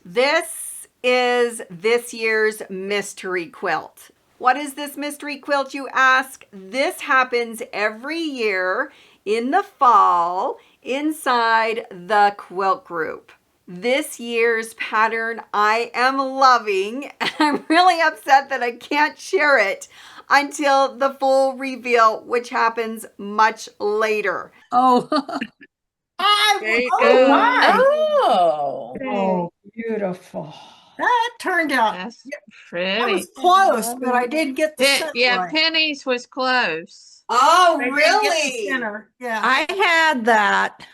This is this year's mystery quilt. What is this mystery quilt, you ask? This happens every year in the fall inside the quilt group. This year's pattern I am loving, and I'm really upset that I can't share it until the full reveal, which happens much later. Oh, Very oh good. my. Oh, beautiful. That turned out, That's that pretty. was close, but I did get the center Yeah, right. Penny's was close. Oh, I did get the really? center, yeah. I had that.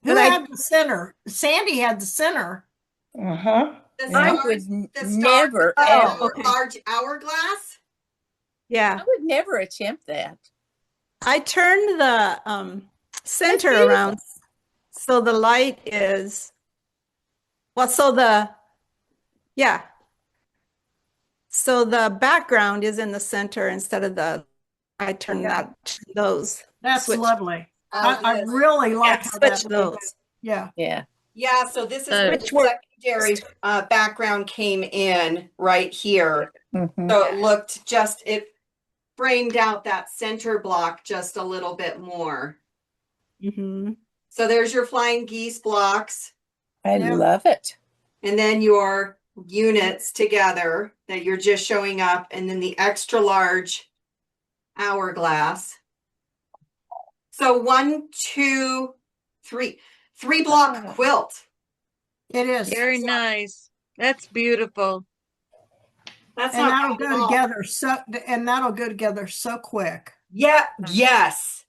Who but I- had the center? Sandy had the center. Uh-huh. The Yeah. I stars- would the stars never, with the ever, okay. large hourglass. Yeah. I would never attempt that. I turned the center beautiful. around so the light is, well, so the background is in the center instead of I turned that those. That's Switch. lovely. Oh, I yes. really like how that Switch looked. those. Yeah. Yeah. Yeah, so this is Uh, where Which the worked. secondary background came in right here. Mhm. So it looked it framed out that center block just a little bit more. Mm-hmm. So there's your flying geese blocks, I Yeah. love it. and then your units together that you're just showing up, and then the extra large hourglass. So 1, 2, 3, 3-block quilt. It is. Very nice. That's beautiful. That's And not that'll bad at go all. together so quick. Yeah, yes.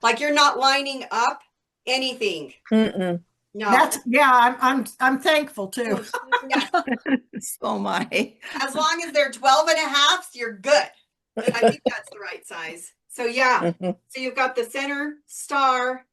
Like you're not lining up anything. Mm-mm. No. I'm thankful too. Yeah. Oh my. As long as they're 12 and a half, you're good. I think that's the right size. So yeah, Mhm. so you've got the center star